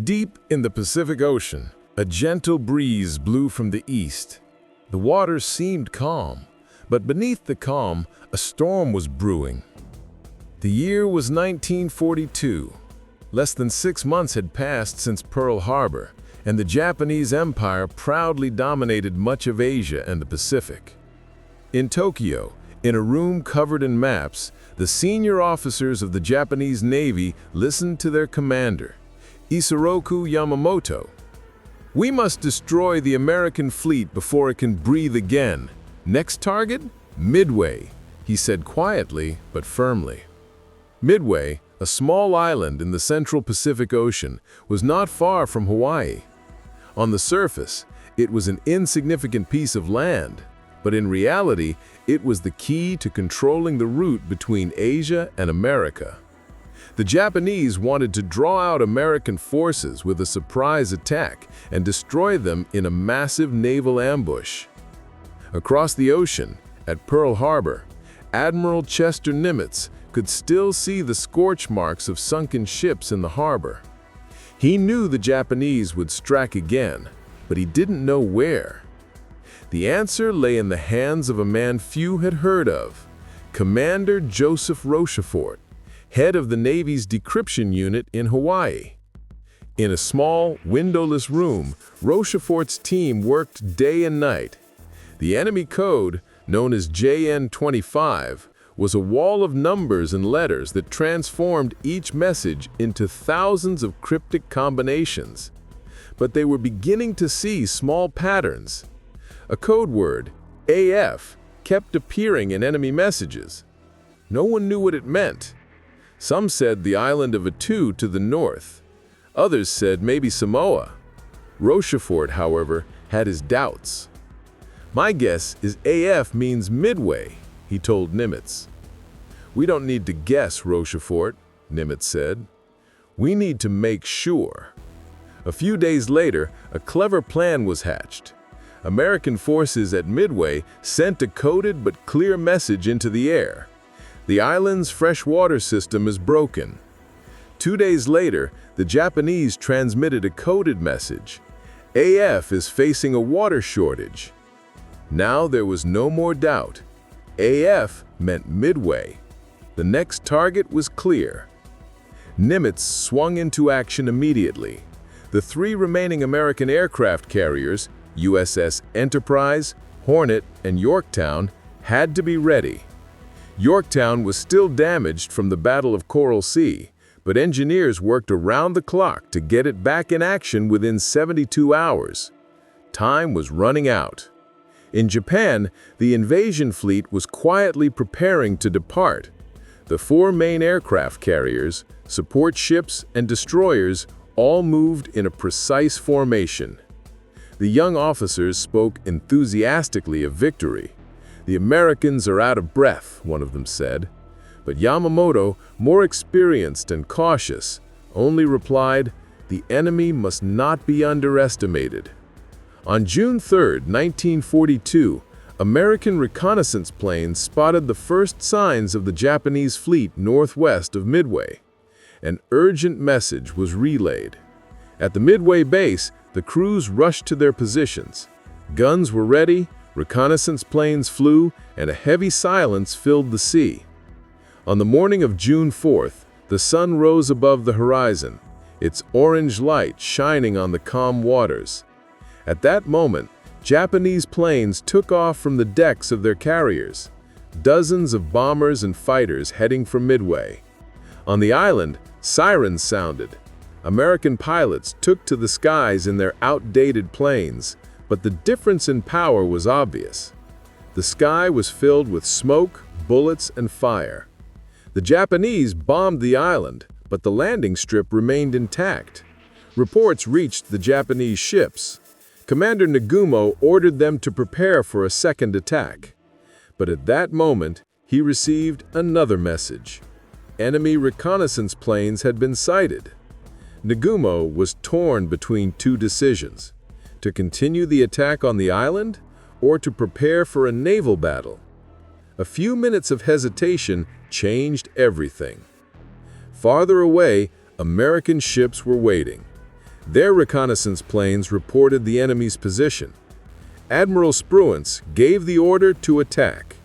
Deep in the Pacific Ocean, a gentle breeze blew from the east. The waters seemed calm, but beneath the calm, a storm was brewing. The year was 1942. Less than 6 months had passed since Pearl Harbor, and the Japanese Empire proudly dominated much of Asia and the Pacific. In Tokyo, in a room covered in maps, the senior officers of the Japanese Navy listened to their commander, Isoroku Yamamoto. "We must destroy the American fleet before it can breathe again. Next target? Midway," he said quietly but firmly. Midway, a small island in the central Pacific Ocean, was not far from Hawaii. On the surface, it was an insignificant piece of land, but in reality, it was the key to controlling the route between Asia and America. The Japanese wanted to draw out American forces with a surprise attack and destroy them in a massive naval ambush. Across the ocean, at Pearl Harbor, Admiral Chester Nimitz could still see the scorch marks of sunken ships in the harbor. He knew the Japanese would strike again, but he didn't know where. The answer lay in the hands of a man few had heard of, Commander Joseph Rochefort, head of the Navy's decryption unit in Hawaii. In a small, windowless room, Rochefort's team worked day and night. The enemy code, known as JN-25, was a wall of numbers and letters that transformed each message into thousands of cryptic combinations. But they were beginning to see small patterns. A code word, AF, kept appearing in enemy messages. No one knew what it meant. Some said the island of Attu to the north. Others said maybe Samoa. Rochefort, however, had his doubts. "My guess is AF means Midway," he told Nimitz. "We don't need to guess, Rochefort," Nimitz said. "We need to make sure." A few days later, a clever plan was hatched. American forces at Midway sent a coded but clear message into the air. "The island's freshwater system is broken." 2 days later, the Japanese transmitted a coded message. "AF is facing a water shortage." Now there was no more doubt. AF meant Midway. The next target was clear. Nimitz swung into action immediately. The 3 remaining American aircraft carriers, USS Enterprise, Hornet, and Yorktown, had to be ready. Yorktown was still damaged from the Battle of Coral Sea, but engineers worked around the clock to get it back in action within 72 hours. Time was running out. In Japan, the invasion fleet was quietly preparing to depart. The 4 main aircraft carriers, support ships, and destroyers all moved in a precise formation. The young officers spoke enthusiastically of victory. "The Americans are out of breath," one of them said. But Yamamoto, more experienced and cautious, only replied, "The enemy must not be underestimated." On June 3, 1942, American reconnaissance planes spotted the first signs of the Japanese fleet northwest of Midway. An urgent message was relayed. At the Midway base, the crews rushed to their positions. Guns were ready, reconnaissance planes flew, and a heavy silence filled the sea. On the morning of June 4th, the sun rose above the horizon, its orange light shining on the calm waters. At that moment, Japanese planes took off from the decks of their carriers, dozens of bombers and fighters heading for Midway. On the island, sirens sounded. American pilots took to the skies in their outdated planes, but the difference in power was obvious. The sky was filled with smoke, bullets, and fire. The Japanese bombed the island, but the landing strip remained intact. Reports reached the Japanese ships. Commander Nagumo ordered them to prepare for a second attack. But at that moment, he received another message. Enemy reconnaissance planes had been sighted. Nagumo was torn between 2 decisions: to continue the attack on the island or to prepare for a naval battle. A few minutes of hesitation changed everything. Farther away, American ships were waiting. Their reconnaissance planes reported the enemy's position. Admiral Spruance gave the order to attack.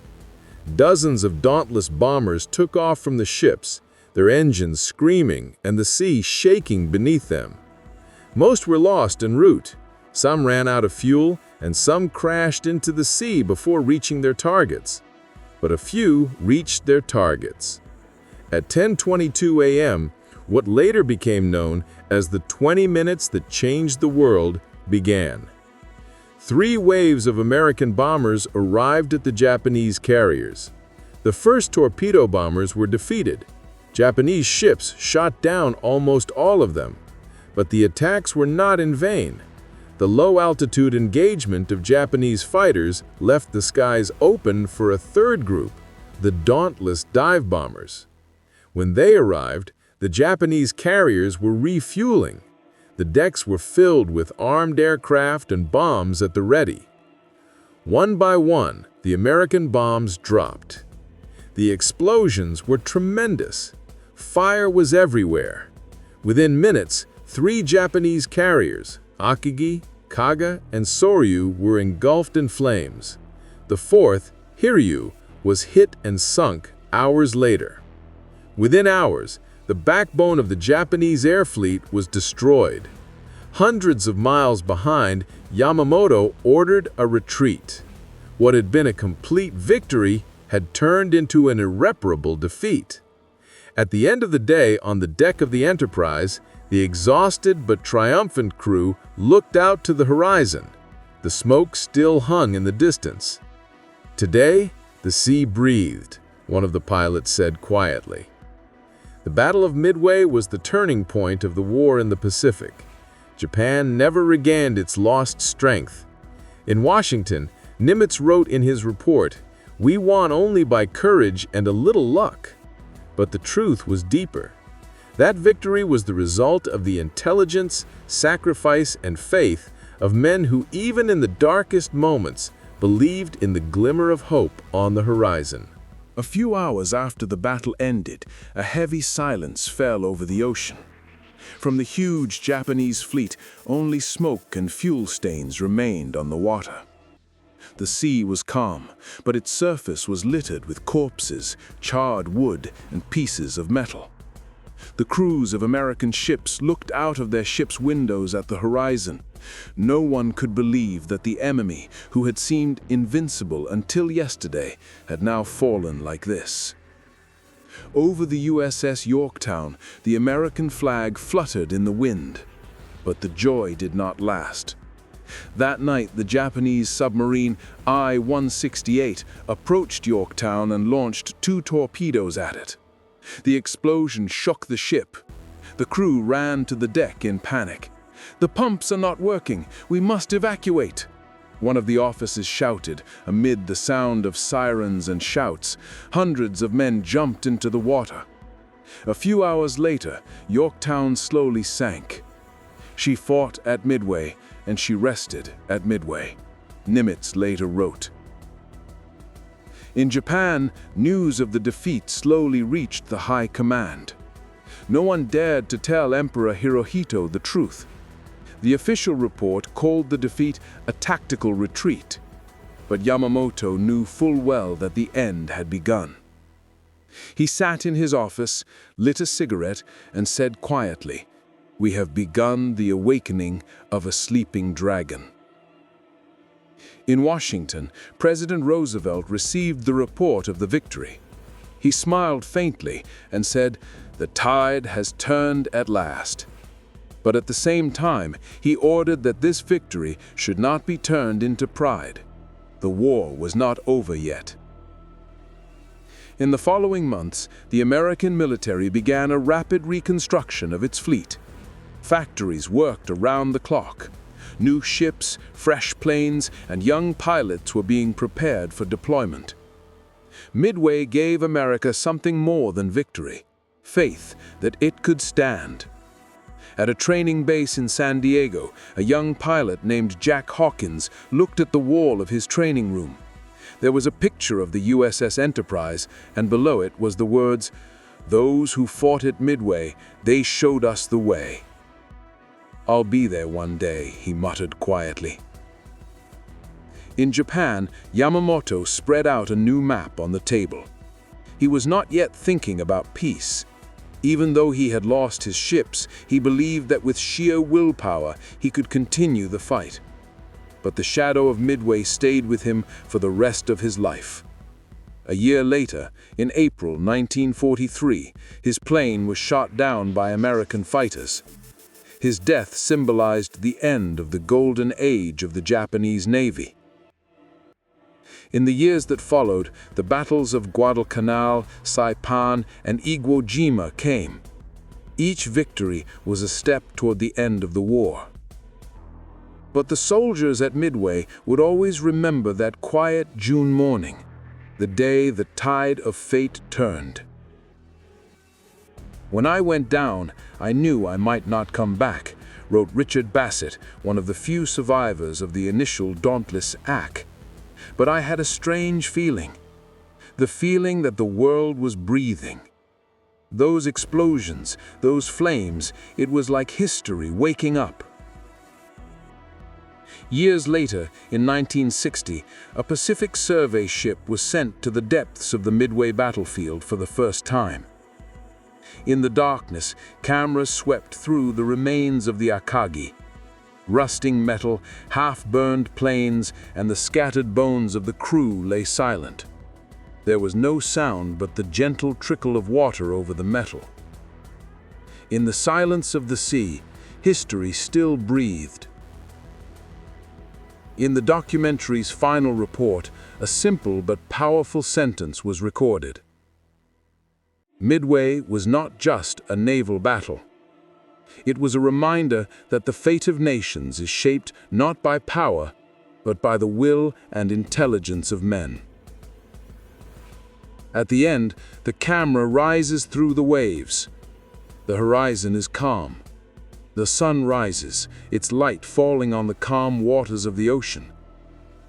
Dozens of dauntless bombers took off from the ships, their engines screaming and the sea shaking beneath them. Most were lost en route. Some ran out of fuel, and some crashed into the sea before reaching their targets. But a few reached their targets. At 10:22 a.m., what later became known as the 20 minutes that changed the world began. 3 waves of American bombers arrived at the Japanese carriers. The first torpedo bombers were defeated. Japanese ships shot down almost all of them. But the attacks were not in vain. The low-altitude engagement of Japanese fighters left the skies open for a third group, the dauntless dive bombers. When they arrived, the Japanese carriers were refueling. The decks were filled with armed aircraft and bombs at the ready. One by one, the American bombs dropped. The explosions were tremendous. Fire was everywhere. Within minutes, 3 Japanese carriers, Akagi, Kaga, and Soryu, were engulfed in flames. The 4th, Hiryu, was hit and sunk hours later. Within hours, the backbone of the Japanese air fleet was destroyed. Hundreds of miles behind, Yamamoto ordered a retreat. What had been a complete victory had turned into an irreparable defeat. At the end of the day, on the deck of the Enterprise, the exhausted but triumphant crew looked out to the horizon. The smoke still hung in the distance. "Today, the sea breathed," one of the pilots said quietly. The Battle of Midway was the turning point of the war in the Pacific. Japan never regained its lost strength. In Washington, Nimitz wrote in his report, "We won only by courage and a little luck." But the truth was deeper. That victory was the result of the intelligence, sacrifice, and faith of men who, even in the darkest moments, believed in the glimmer of hope on the horizon. A few hours after the battle ended, a heavy silence fell over the ocean. From the huge Japanese fleet, only smoke and fuel stains remained on the water. The sea was calm, but its surface was littered with corpses, charred wood, and pieces of metal. The crews of American ships looked out of their ships' windows at the horizon. No one could believe that the enemy, who had seemed invincible until yesterday, had now fallen like this. Over the USS Yorktown, the American flag fluttered in the wind. But the joy did not last. That night, the Japanese submarine I-168 approached Yorktown and launched 2 torpedoes at it. The explosion shook the ship. The crew ran to the deck in panic. "The pumps are not working. We must evacuate," one of the officers shouted. Amid the sound of sirens and shouts, hundreds of men jumped into the water. A few hours later, Yorktown slowly sank. She fought at Midway, and she rested at Midway, Nimitz later wrote. In Japan, news of the defeat slowly reached the high command. No one dared to tell Emperor Hirohito the truth. The official report called the defeat a tactical retreat, but Yamamoto knew full well that the end had begun. He sat in his office, lit a cigarette, and said quietly, "We have begun the awakening of a sleeping dragon." In Washington, President Roosevelt received the report of the victory. He smiled faintly and said, "The tide has turned at last." But at the same time, he ordered that this victory should not be turned into pride. The war was not over yet. In the following months, the American military began a rapid reconstruction of its fleet. Factories worked around the clock. New ships, fresh planes, and young pilots were being prepared for deployment. Midway gave America something more than victory: faith that it could stand. At a training base in San Diego, a young pilot named Jack Hawkins looked at the wall of his training room. There was a picture of the USS Enterprise, and below it was the words, "Those who fought at Midway, they showed us the way." "I'll be there one day," he muttered quietly. In Japan, Yamamoto spread out a new map on the table. He was not yet thinking about peace. Even though he had lost his ships, he believed that with sheer willpower he could continue the fight. But the shadow of Midway stayed with him for the rest of his life. A year later, in April 1943, his plane was shot down by American fighters. His death symbolized the end of the golden age of the Japanese Navy. In the years that followed, the battles of Guadalcanal, Saipan, and Iwo Jima came. Each victory was a step toward the end of the war. But the soldiers at Midway would always remember that quiet June morning, the day the tide of fate turned. "When I went down, I knew I might not come back," wrote Richard Bassett, one of the few survivors of the initial dauntless act. "But I had a strange feeling, the feeling that the world was breathing. Those explosions, those flames, it was like history waking up." Years later, in 1960, a Pacific survey ship was sent to the depths of the Midway battlefield for the first time. In the darkness, cameras swept through the remains of the Akagi. Rusting metal, half-burned planes, and the scattered bones of the crew lay silent. There was no sound but the gentle trickle of water over the metal. In the silence of the sea, history still breathed. In the documentary's final report, a simple but powerful sentence was recorded. Midway was not just a naval battle. It was a reminder that the fate of nations is shaped not by power, but by the will and intelligence of men. At the end, the camera rises through the waves. The horizon is calm. The sun rises, its light falling on the calm waters of the ocean.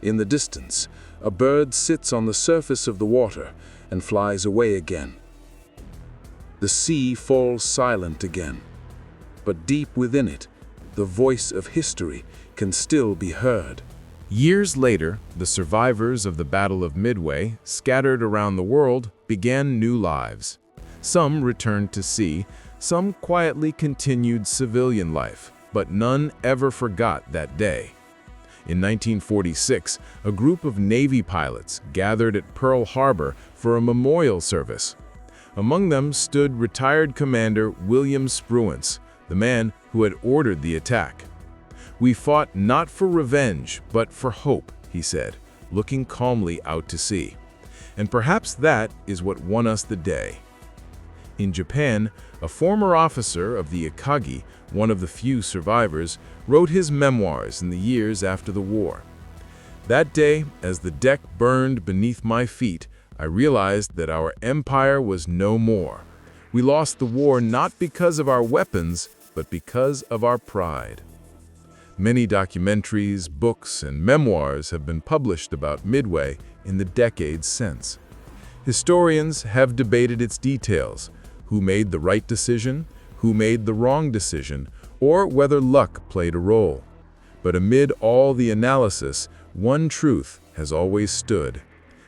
In the distance, a bird sits on the surface of the water and flies away again. The sea falls silent again, but deep within it, the voice of history can still be heard. Years later, the survivors of the Battle of Midway, scattered around the world, began new lives. Some returned to sea, some quietly continued civilian life, but none ever forgot that day. In 1946, a group of Navy pilots gathered at Pearl Harbor for a memorial service. Among them stood retired Commander William Spruance, the man who had ordered the attack. "We fought not for revenge, but for hope," he said, looking calmly out to sea. And perhaps that is what won us the day. In Japan, a former officer of the Akagi, one of the few survivors, wrote his memoirs in the years after the war. "That day, as the deck burned beneath my feet, I realized that our empire was no more. We lost the war not because of our weapons, but because of our pride." Many documentaries, books, and memoirs have been published about Midway in the decades since. Historians have debated its details: who made the right decision, who made the wrong decision, or whether luck played a role. But amid all the analysis, one truth has always stood.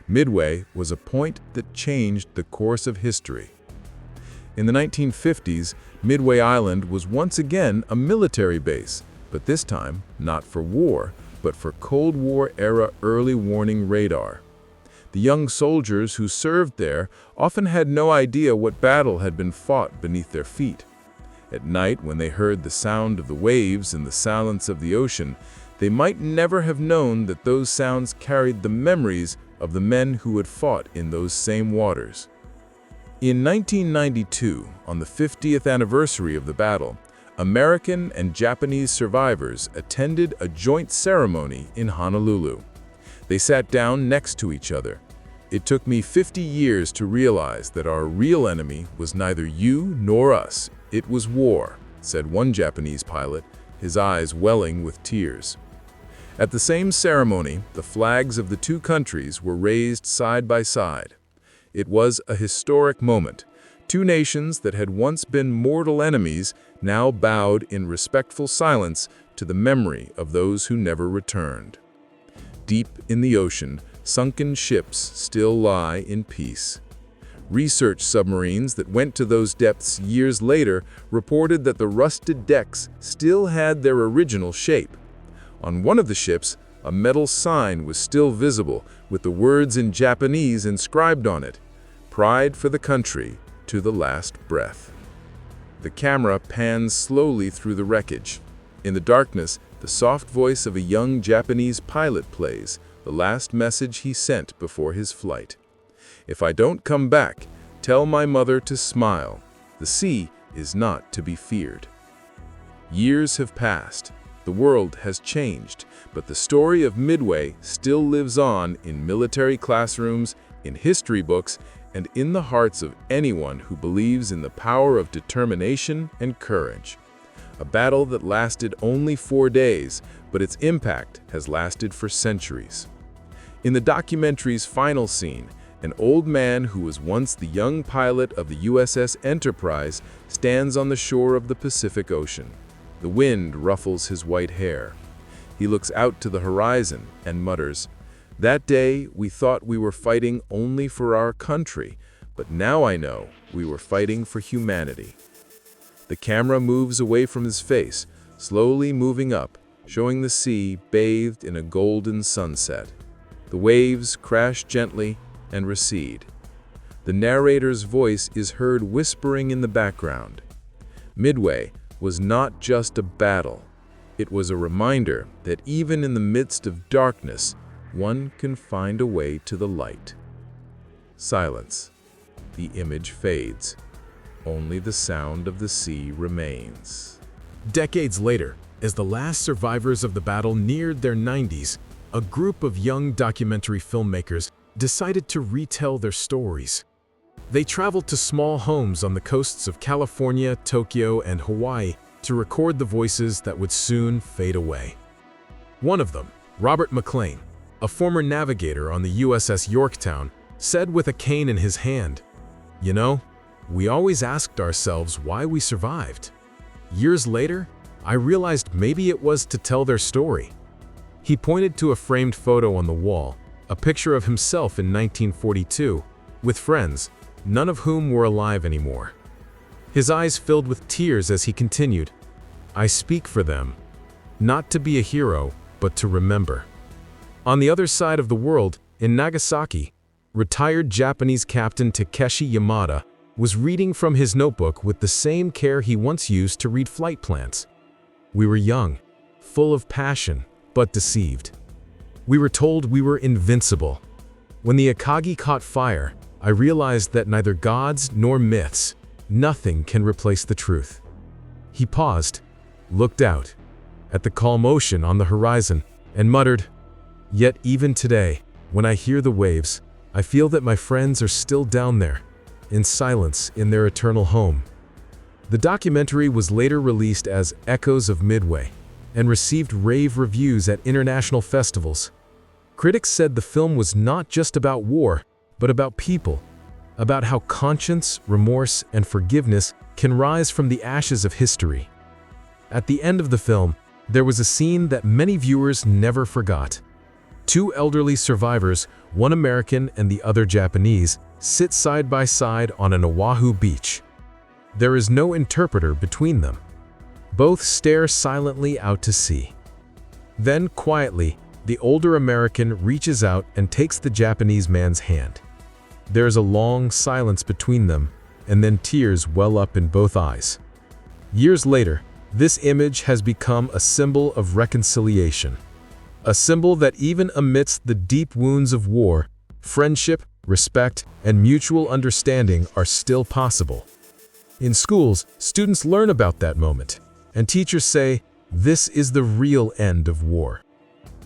Midway was a point that changed the course of history. In the 1950s, Midway Island was once again a military base, but this time not for war, but for Cold War-era early warning radar. The young soldiers who served there often had no idea what battle had been fought beneath their feet. At night, when they heard the sound of the waves and the silence of the ocean, they might never have known that those sounds carried the memories of the men who had fought in those same waters. In 1992, on the 50th anniversary of the battle, American and Japanese survivors attended a joint ceremony in Honolulu. They sat down next to each other. "It took me 50 years to realize that our real enemy was neither you nor us. It was war," said one Japanese pilot, his eyes welling with tears. At the same ceremony, the flags of the two countries were raised side by side. It was a historic moment. Two nations that had once been mortal enemies now bowed in respectful silence to the memory of those who never returned. Deep in the ocean, sunken ships still lie in peace. Research submarines that went to those depths years later reported that the rusted decks still had their original shape. On one of the ships, a metal sign was still visible, with the words in Japanese inscribed on it, "Pride for the country, to the last breath." The camera pans slowly through the wreckage. In the darkness, the soft voice of a young Japanese pilot plays, the last message he sent before his flight. "If I don't come back, tell my mother to smile. The sea is not to be feared." Years have passed. The world has changed, but the story of Midway still lives on in military classrooms, in history books, and in the hearts of anyone who believes in the power of determination and courage. A battle that lasted only 4 days, but its impact has lasted for centuries. In the documentary's final scene, an old man who was once the young pilot of the USS Enterprise stands on the shore of the Pacific Ocean. The wind ruffles his white hair. He looks out to the horizon and mutters, "That day we thought we were fighting only for our country, but now I know we were fighting for humanity." The camera moves away from his face, slowly moving up, showing the sea bathed in a golden sunset. The waves crash gently and recede. The narrator's voice is heard whispering in the background. Midway was not just a battle. It was a reminder that even in the midst of darkness, one can find a way to the light. Silence. The image fades. Only the sound of the sea remains. Decades later, as the last survivors of the battle neared their 90s, a group of young documentary filmmakers decided to retell their stories. They traveled to small homes on the coasts of California, Tokyo, and Hawaii to record the voices that would soon fade away. One of them, Robert McLean, a former navigator on the USS Yorktown, said with a cane in his hand, "You know, we always asked ourselves why we survived. Years later, I realized maybe it was to tell their story." He pointed to a framed photo on the wall, a picture of himself in 1942, with friends, none of whom were alive anymore. His eyes filled with tears as he continued, "I speak for them, not to be a hero, but to remember." On the other side of the world, in Nagasaki, retired Japanese Captain Takeshi Yamada was reading from his notebook with the same care he once used to read flight plans. "We were young, full of passion, but deceived. We were told we were invincible. When the Akagi caught fire, I realized that neither gods nor myths, nothing can replace the truth." He paused, looked out at the calm ocean on the horizon, and muttered, "Yet even today, when I hear the waves, I feel that my friends are still down there, in silence in their eternal home." The documentary was later released as Echoes of Midway and received rave reviews at international festivals. Critics said the film was not just about war, but about people, about how conscience, remorse, and forgiveness can rise from the ashes of history. At the end of the film, there was a scene that many viewers never forgot. Two elderly survivors, one American and the other Japanese, sit side by side on an Oahu beach. There is no interpreter between them. Both stare silently out to sea. Then, quietly, the older American reaches out and takes the Japanese man's hand. There is a long silence between them, and then tears well up in both eyes. Years later, this image has become a symbol of reconciliation. A symbol that even amidst the deep wounds of war, friendship, respect, and mutual understanding are still possible. In schools, students learn about that moment, and teachers say, "This is the real end of war."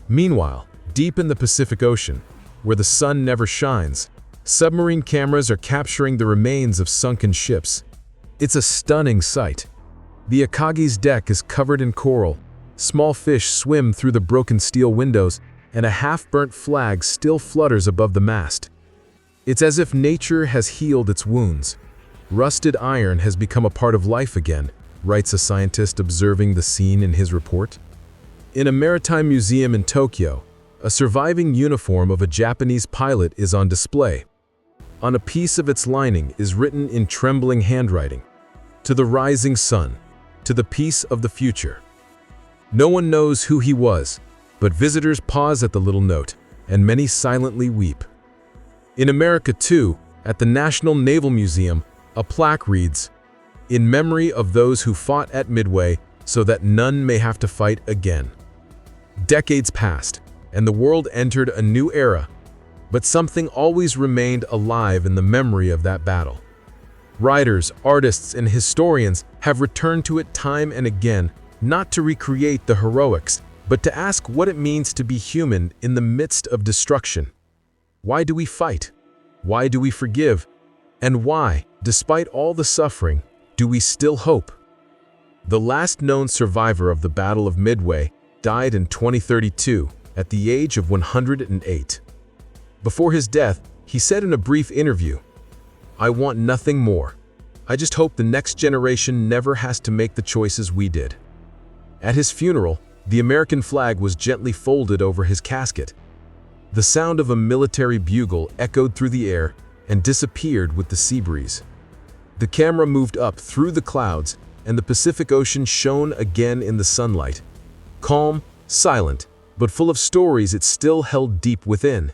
Meanwhile, deep in the Pacific Ocean, where the sun never shines, submarine cameras are capturing the remains of sunken ships. It's a stunning sight. The Akagi's deck is covered in coral, small fish swim through the broken steel windows, and a half-burnt flag still flutters above the mast. It's as if nature has healed its wounds. Rusted iron has become a part of life again, writes a scientist observing the scene in his report. In a maritime museum in Tokyo, a surviving uniform of a Japanese pilot is on display. On a piece of its lining is written in trembling handwriting, "To the rising sun, to the peace of the future." No one knows who he was, but visitors pause at the little note, and many silently weep. In America too, at the National Naval Museum, a plaque reads, "In memory of those who fought at Midway, so that none may have to fight again." Decades passed, and the world entered a new era, but something always remained alive in the memory of that battle. Writers, artists, and historians have returned to it time and again, not to recreate the heroics, but to ask what it means to be human in the midst of destruction. Why do we fight? Why do we forgive? And why, despite all the suffering, do we still hope? The last known survivor of the Battle of Midway died in 2032 at the age of 108. Before his death, he said in a brief interview, "I want nothing more. I just hope the next generation never has to make the choices we did." At his funeral, the American flag was gently folded over his casket. The sound of a military bugle echoed through the air and disappeared with the sea breeze. The camera moved up through the clouds, and the Pacific Ocean shone again in the sunlight. Calm, silent, but full of stories it still held deep within.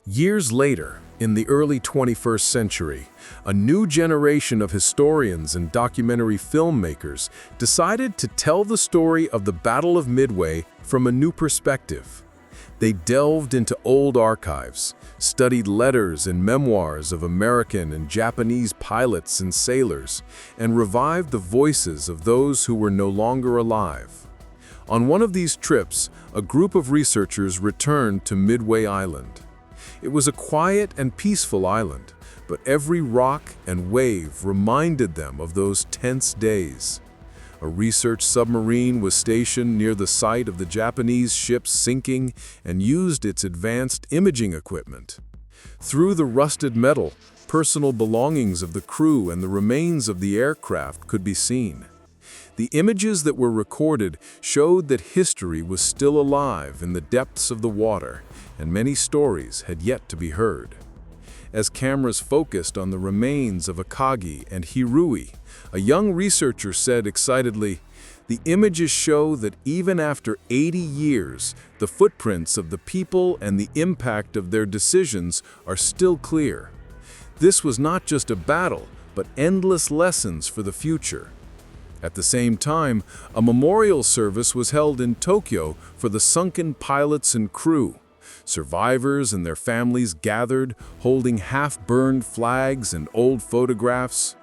Years later, in the early 21st century, a new generation of historians and documentary filmmakers decided to tell the story of the Battle of Midway from a new perspective. They delved into old archives, studied letters and memoirs of American and Japanese pilots and sailors, and revived the voices of those who were no longer alive. On one of these trips, a group of researchers returned to Midway Island. It was a quiet and peaceful island, but every rock and wave reminded them of those tense days. A research submarine was stationed near the site of the Japanese ship's sinking and used its advanced imaging equipment. Through the rusted metal, personal belongings of the crew and the remains of the aircraft could be seen. The images that were recorded showed that history was still alive in the depths of the water, and many stories had yet to be heard. As cameras focused on the remains of Akagi and Hirui, a young researcher said excitedly, "The images show that even after 80 years, the footprints of the people and the impact of their decisions are still clear. This was not just a battle, but endless lessons for the future." At the same time, a memorial service was held in Tokyo for the sunken pilots and crew. Survivors and their families gathered, holding half-burned flags and old photographs.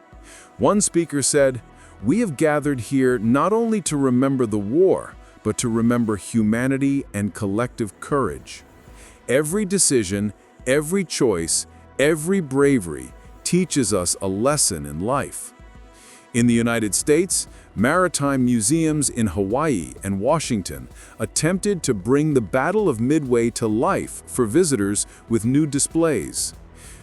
One speaker said, "We have gathered here not only to remember the war, but to remember humanity and collective courage. Every decision, every choice, every bravery teaches us a lesson in life." In the United States, maritime museums in Hawaii and Washington attempted to bring the Battle of Midway to life for visitors with new displays.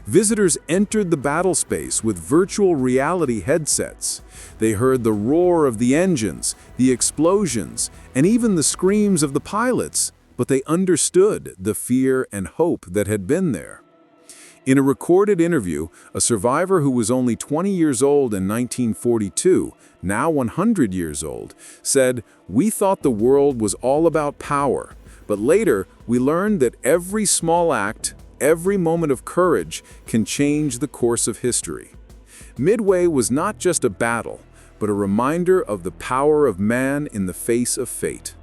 Visitors entered the battle space with virtual reality headsets. They heard the roar of the engines, the explosions, and even the screams of the pilots, but they understood the fear and hope that had been there. In a recorded interview, a survivor who was only 20 years old in 1942, now 100 years old, said, "We thought the world was all about power, but later we learned that every small act, every moment of courage can change the course of history." Midway was not just a battle, but a reminder of the power of man in the face of fate.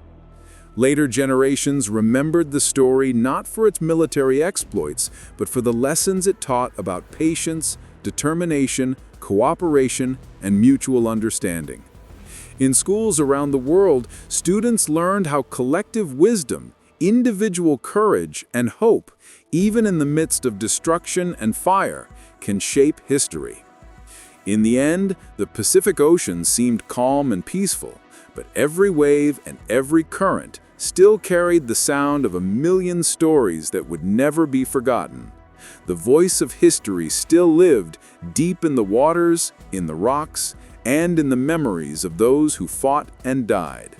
Later generations remembered the story not for its military exploits, but for the lessons it taught about patience, determination, cooperation, and mutual understanding. In schools around the world, students learned how collective wisdom, individual courage, and hope, even in the midst of destruction and fire, can shape history. In the end, the Pacific Ocean seemed calm and peaceful, but every wave and every current still carried the sound of a million stories that would never be forgotten. The voice of history still lived deep in the waters, in the rocks, and in the memories of those who fought and died.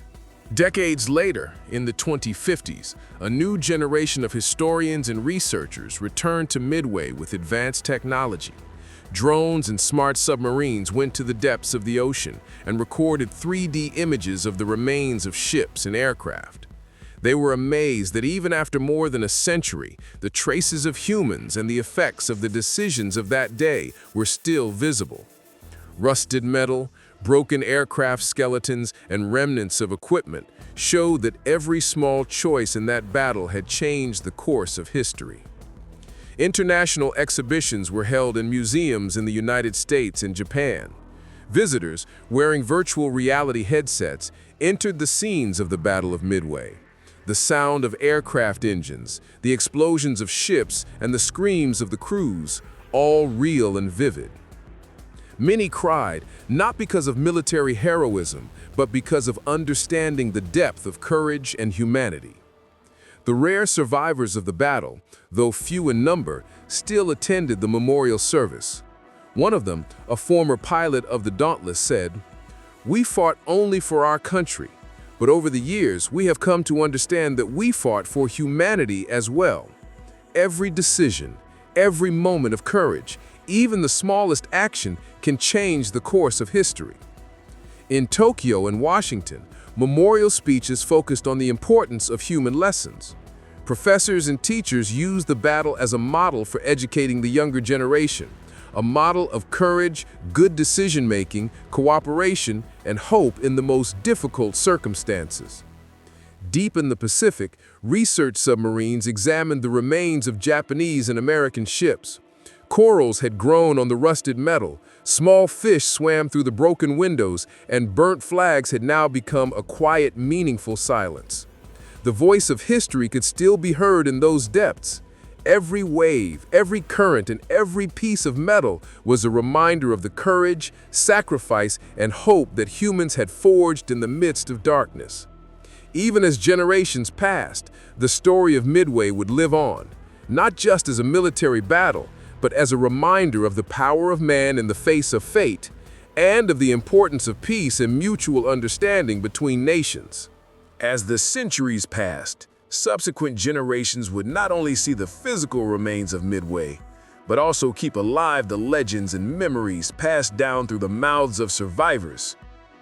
Decades later, in the 2050s, a new generation of historians and researchers returned to Midway with advanced technology. Drones and smart submarines went to the depths of the ocean and recorded 3D images of the remains of ships and aircraft. They were amazed that even after more than a century, the traces of humans and the effects of the decisions of that day were still visible. Rusted metal, broken aircraft skeletons, and remnants of equipment showed that every small choice in that battle had changed the course of history. International exhibitions were held in museums in the United States and Japan. Visitors, wearing virtual reality headsets, entered the scenes of the Battle of Midway. The sound of aircraft engines, the explosions of ships, and the screams of the crews, all real and vivid. Many cried, not because of military heroism, but because of understanding the depth of courage and humanity. The rare survivors of the battle, though few in number, still attended the memorial service. One of them, a former pilot of the Dauntless, said, "We fought only for our country, but over the years we have come to understand that we fought for humanity as well. Every decision, every moment of courage, even the smallest action can change the course of history." In Tokyo and Washington, memorial speeches focused on the importance of human lessons. Professors and teachers used the battle as a model for educating the younger generation, a model of courage, good decision-making, cooperation, and hope in the most difficult circumstances. Deep in the Pacific, research submarines examined the remains of Japanese and American ships. Corals had grown on the rusted metal, small fish swam through the broken windows, and burnt flags had now become a quiet, meaningful silence. The voice of history could still be heard in those depths. Every wave, every current, and every piece of metal was a reminder of the courage, sacrifice, and hope that humans had forged in the midst of darkness. Even as generations passed, the story of Midway would live on, not just as a military battle, but as a reminder of the power of man in the face of fate, and of the importance of peace and mutual understanding between nations. As the centuries passed, subsequent generations would not only see the physical remains of Midway, but also keep alive the legends and memories passed down through the mouths of survivors.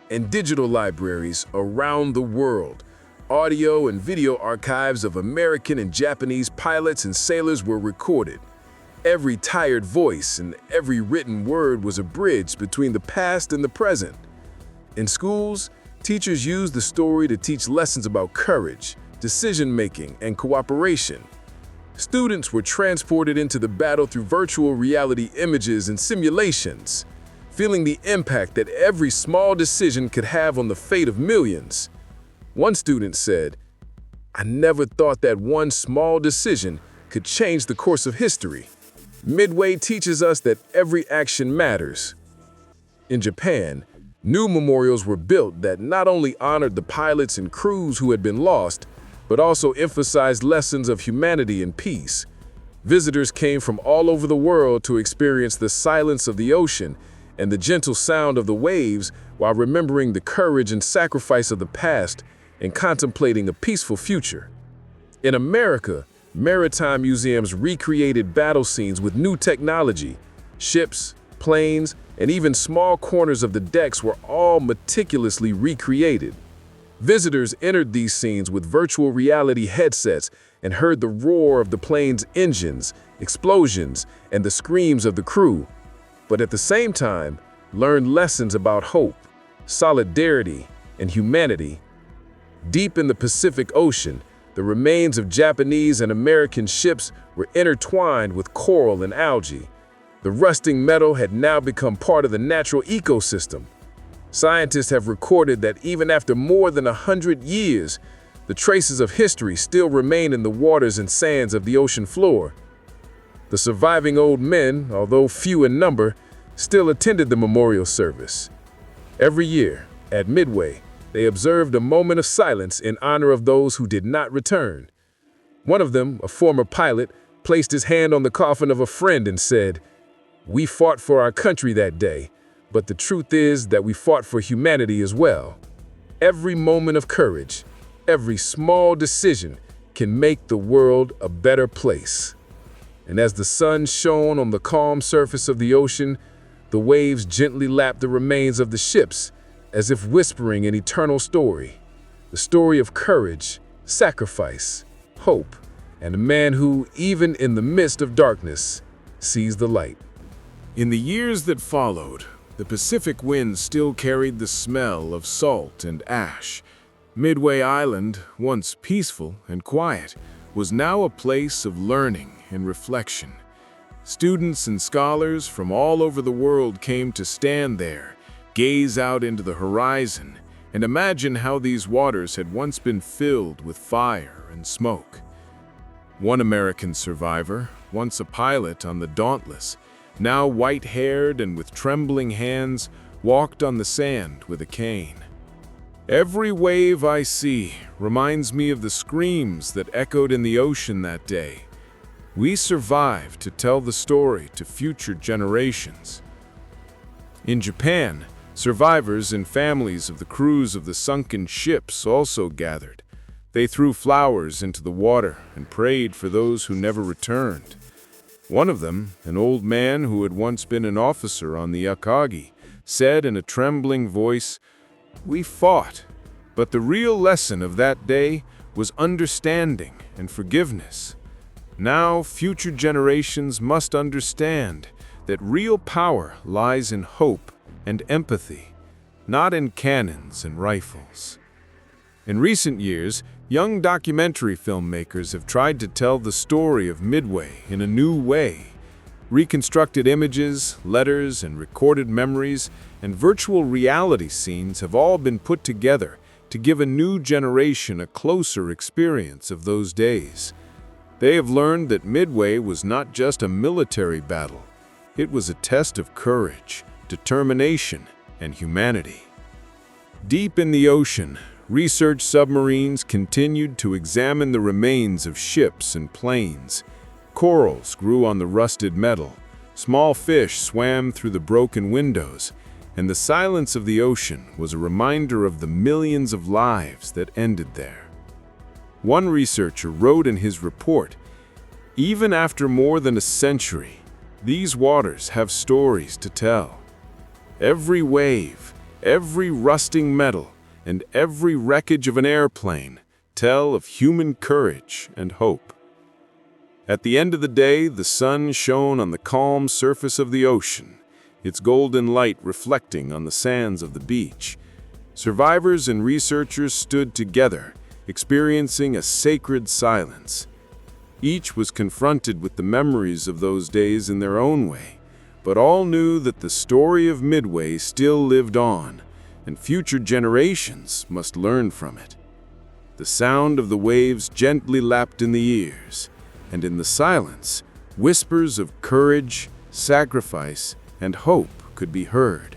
In digital libraries around the world, audio and video archives of American and Japanese pilots and sailors were recorded. Every tired voice and every written word was a bridge between the past and the present. In schools, teachers used the story to teach lessons about courage, decision-making, and cooperation. Students were transported into the battle through virtual reality images and simulations, feeling the impact that every small decision could have on the fate of millions. One student said, "I never thought that one small decision could change the course of history." Midway teaches us that every action matters. In Japan, new memorials were built that not only honored the pilots and crews who had been lost, but also emphasized lessons of humanity and peace. Visitors came from all over the world to experience the silence of the ocean and the gentle sound of the waves while remembering the courage and sacrifice of the past and contemplating a peaceful future. In America, maritime museums recreated battle scenes with new technology. Ships, planes, and even small corners of the decks were all meticulously recreated. Visitors entered these scenes with virtual reality headsets and heard the roar of the plane's engines, explosions, and the screams of the crew, but at the same time, learned lessons about hope, solidarity, and humanity. Deep in the Pacific Ocean, the remains of Japanese and American ships were intertwined with coral and algae. The rusting metal had now become part of the natural ecosystem. Scientists have recorded that even after more than 100 years, the traces of history still remain in the waters and sands of the ocean floor. The surviving old men, although few in number, still attended the memorial service. Every year, at Midway, they observed a moment of silence in honor of those who did not return. One of them, a former pilot, placed his hand on the coffin of a friend and said, "We fought for our country that day, but the truth is that we fought for humanity as well. Every moment of courage, every small decision can make the world a better place." And as the sun shone on the calm surface of the ocean, the waves gently lapped the remains of the ships, as if whispering an eternal story. The story of courage, sacrifice, hope, and a man who, even in the midst of darkness, sees the light. In the years that followed, the Pacific wind still carried the smell of salt and ash. Midway Island, once peaceful and quiet, was now a place of learning and reflection. Students and scholars from all over the world came to stand there, gaze out into the horizon, and imagine how these waters had once been filled with fire and smoke. One American survivor, once a pilot on the Dauntless, now white-haired and with trembling hands, walked on the sand with a cane. "Every wave I see reminds me of the screams that echoed in the ocean that day. We survived to tell the story to future generations." In Japan, survivors and families of the crews of the sunken ships also gathered. They threw flowers into the water and prayed for those who never returned. One of them, an old man who had once been an officer on the Akagi, said in a trembling voice, "We fought, but the real lesson of that day was understanding and forgiveness. Now future generations must understand that real power lies in hope and empathy, not in cannons and rifles." In recent years, young documentary filmmakers have tried to tell the story of Midway in a new way. Reconstructed images, letters, and recorded memories, and virtual reality scenes have all been put together to give a new generation a closer experience of those days. They have learned that Midway was not just a military battle. It was a test of courage, determination, and humanity. Deep in the ocean, research submarines continued to examine the remains of ships and planes. Corals grew on the rusted metal, small fish swam through the broken windows, and the silence of the ocean was a reminder of the millions of lives that ended there. One researcher wrote in his report, "Even after more than a century, these waters have stories to tell. Every wave, every rusting metal, and every wreckage of an airplane tell of human courage and hope." At the end of the day, the sun shone on the calm surface of the ocean, its golden light reflecting on the sands of the beach. Survivors and researchers stood together, experiencing a sacred silence. Each was confronted with the memories of those days in their own way, but all knew that the story of Midway still lived on, and future generations must learn from it. The sound of the waves gently lapped in the ears, and in the silence, whispers of courage, sacrifice, and hope could be heard.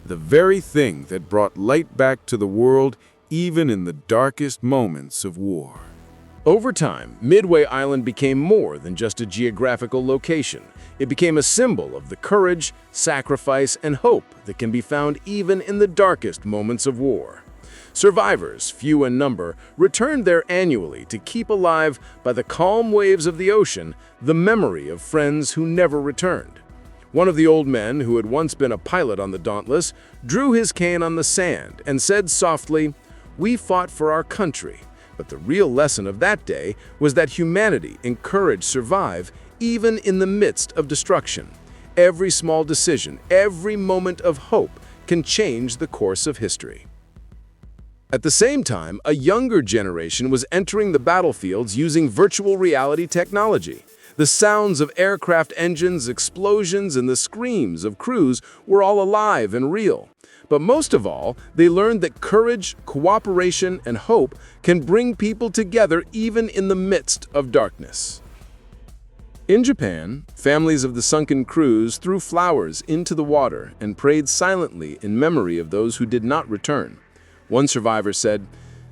The very thing that brought light back to the world even in the darkest moments of war. Over time, Midway Island became more than just a geographical location. It became a symbol of the courage, sacrifice, and hope that can be found even in the darkest moments of war. Survivors, few in number, returned there annually to keep alive by the calm waves of the ocean the memory of friends who never returned. One of the old men, who had once been a pilot on the Dauntless, drew his cane on the sand and said softly, "We fought for our country, but the real lesson of that day was that humanity and courage survive even in the midst of destruction. Every small decision, every moment of hope can change the course of history." At the same time, a younger generation was entering the battlefields using virtual reality technology. The sounds of aircraft engines, explosions, and the screams of crews were all alive and real. But most of all, they learned that courage, cooperation, and hope can bring people together even in the midst of darkness. In Japan, families of the sunken crews threw flowers into the water and prayed silently in memory of those who did not return. One survivor said,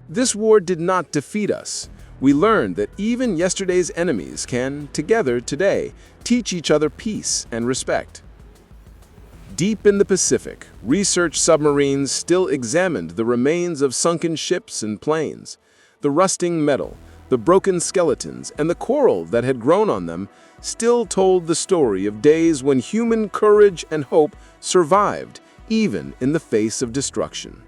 "This war did not defeat us. We learned that even yesterday's enemies can, together today, teach each other peace and respect. Deep in the Pacific, research submarines still examined the remains of sunken ships and planes. The rusting metal, the broken skeletons, and the coral that had grown on them still told the story of days when human courage and hope survived, even in the face of destruction.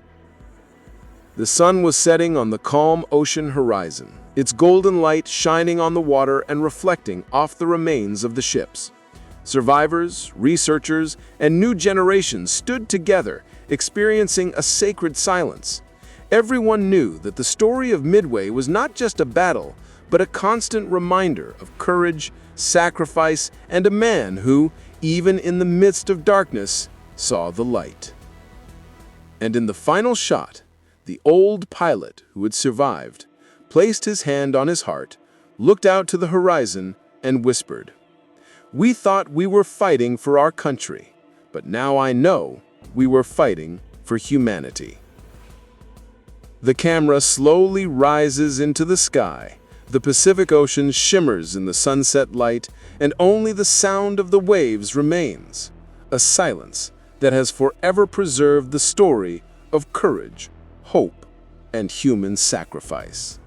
The sun was setting on the calm ocean horizon, its golden light shining on the water and reflecting off the remains of the ships. Survivors, researchers, and new generations stood together, experiencing a sacred silence. Everyone knew that the story of Midway was not just a battle, but a constant reminder of courage, sacrifice, and a man who, even in the midst of darkness, saw the light. And in the final shot, the old pilot who had survived placed his hand on his heart, looked out to the horizon, and whispered, "We thought we were fighting for our country, but now I know we were fighting for humanity." The camera slowly rises into the sky. The Pacific Ocean shimmers in the sunset light, and only the sound of the waves remains, a silence that has forever preserved the story of courage, hope, and human sacrifice.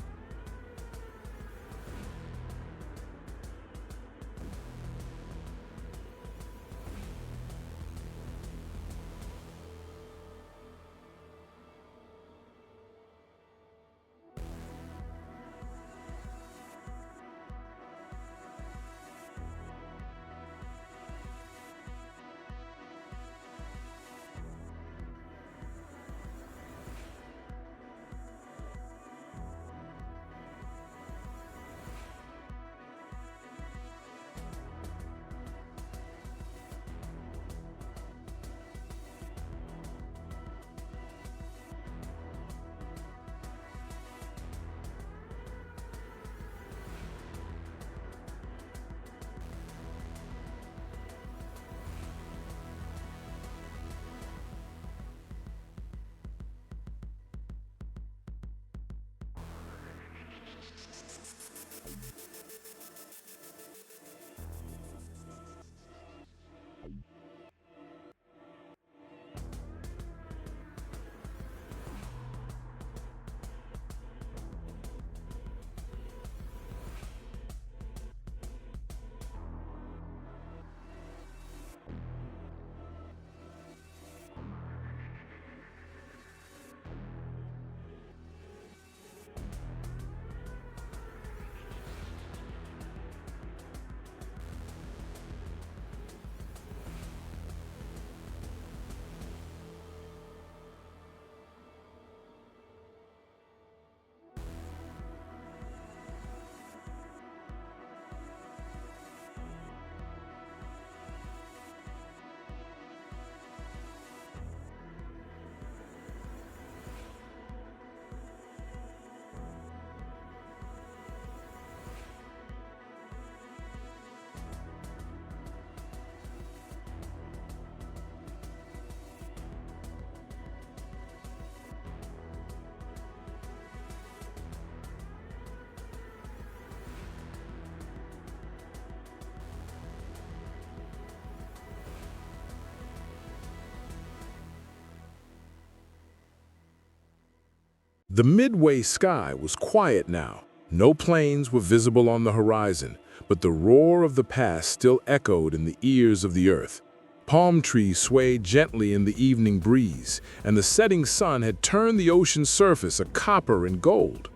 The Midway sky was quiet now. No planes were visible on the horizon, but the roar of the past still echoed in the ears of the earth. Palm trees swayed gently in the evening breeze, and the setting sun had turned the ocean surface a copper and gold.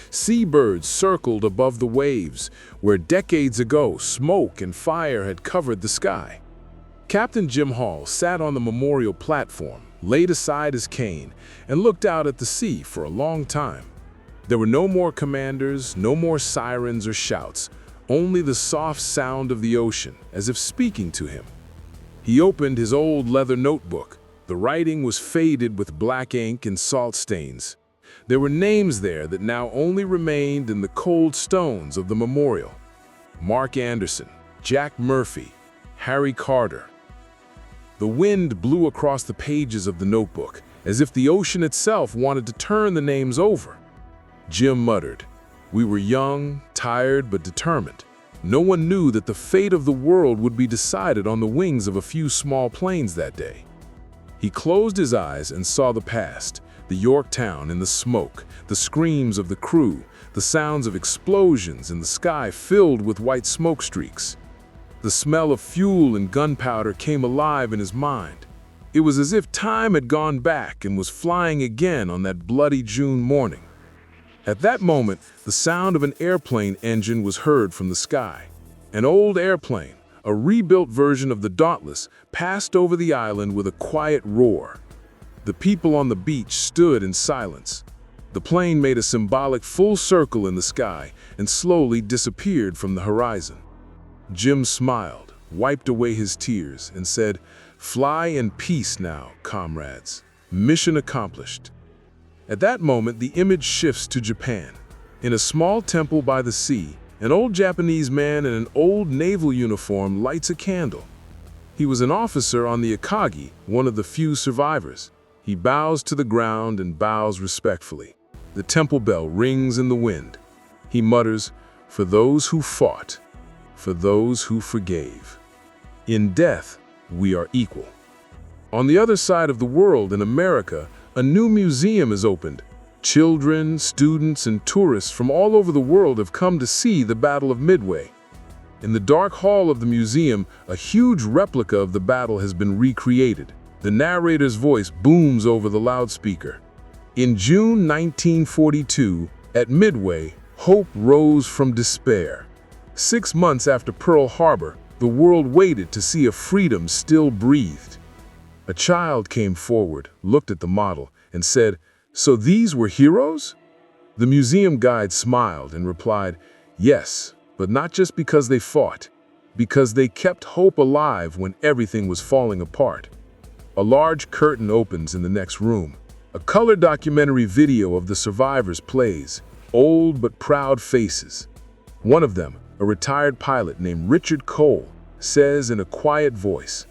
Seabirds circled above the waves, where decades ago smoke and fire had covered the sky. Captain Jim Hall sat on the memorial platform, laid aside his cane, and looked out at the sea for a long time. There were no more commanders, no more sirens or shouts, only the soft sound of the ocean, as if speaking to him. He opened his old leather notebook. The writing was faded with black ink and salt stains. There were names there that now only remained in the cold stones of the memorial. Mark Anderson, Jack Murphy, Harry Carter. The wind blew across the pages of the notebook, as if the ocean itself wanted to turn the names over. Jim muttered, We were young, tired, but determined. No one knew that the fate of the world would be decided on the wings of a few small planes that day. He closed his eyes and saw the past, the Yorktown in the smoke, the screams of the crew, the sounds of explosions in the sky filled with white smoke streaks. The smell of fuel and gunpowder came alive in his mind. It was as if time had gone back and was flying again on that bloody June morning. At that moment, the sound of an airplane engine was heard from the sky. An old airplane, a rebuilt version of the Dauntless, passed over the island with a quiet roar. The people on the beach stood in silence. The plane made a symbolic full circle in the sky and slowly disappeared from the horizon. Jim smiled, wiped away his tears, and said, "Fly in peace now, comrades. Mission accomplished." At that moment, the image shifts to Japan. In a small temple by the sea, an old Japanese man in an old naval uniform lights a candle. He was an officer on the Akagi, one of the few survivors. He bows to the ground and bows respectfully. The temple bell rings in the wind. He mutters, "For those who fought, for those who forgave. In death, we are equal." On the other side of the world, in America, a new museum is opened. Children, students, and tourists from all over the world have come to see the Battle of Midway. In the dark hall of the museum, a huge replica of the battle has been recreated. The narrator's voice booms over the loudspeaker. In June 1942, at Midway, hope rose from despair. 6 months after Pearl Harbor, the world waited to see a freedom still breathed. A child came forward, looked at the model, and said, "So these were heroes?" The museum guide smiled and replied, "Yes, but not just because they fought, because they kept hope alive when everything was falling apart." A large curtain opens in the next room. A color documentary video of the survivors plays, old but proud faces. One of them, a retired pilot named Richard Cole, says in a quiet voice,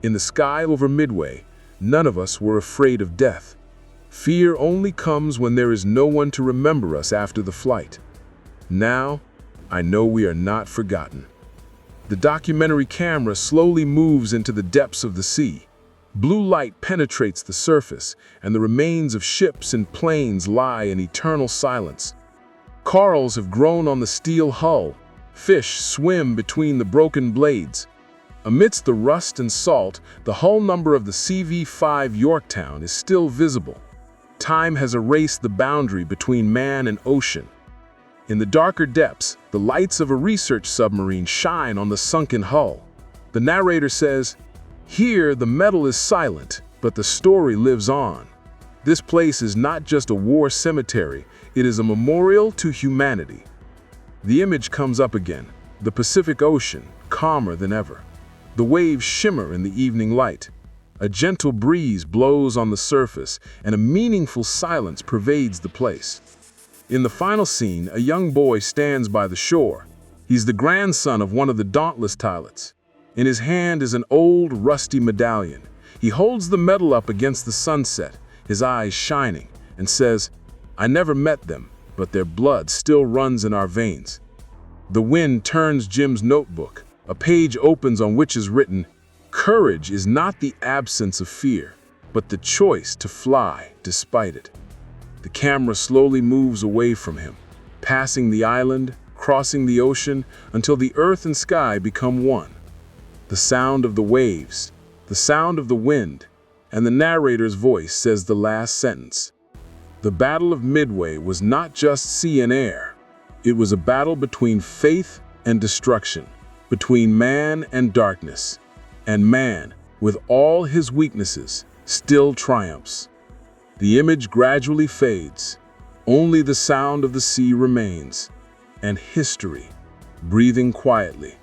"In the sky over Midway, none of us were afraid of death. Fear only comes when there is no one to remember us after the flight. Now, I know we are not forgotten." The documentary camera slowly moves into the depths of the sea. Blue light penetrates the surface, and the remains of ships and planes lie in eternal silence. Corals have grown on the steel hull. Fish swim between the broken blades. Amidst the rust and salt, the hull number of the CV-5 Yorktown is still visible. Time has erased the boundary between man and ocean. In the darker depths, the lights of a research submarine shine on the sunken hull. The narrator says, "Here, the metal is silent, but the story lives on. This place is not just a war cemetery, it is a memorial to humanity." The image comes up again, the Pacific Ocean, calmer than ever. The waves shimmer in the evening light. A gentle breeze blows on the surface, and a meaningful silence pervades the place. In the final scene, a young boy stands by the shore. He's the grandson of one of the Dauntless pilots. In his hand is an old, rusty medallion. He holds the medal up against the sunset, his eyes shining, and says, "I never met them, but their blood still runs in our veins." The wind turns Jim's notebook. A page opens on which is written, "Courage is not the absence of fear, but the choice to fly despite it." The camera slowly moves away from him, passing the island, crossing the ocean, until the earth and sky become one. The sound of the waves, the sound of the wind, and the narrator's voice says the last sentence. The Battle of Midway was not just sea and air. It was a battle between faith and destruction, between man and darkness. And man, with all his weaknesses, still triumphs. The image gradually fades. Only the sound of the sea remains, and history, breathing quietly,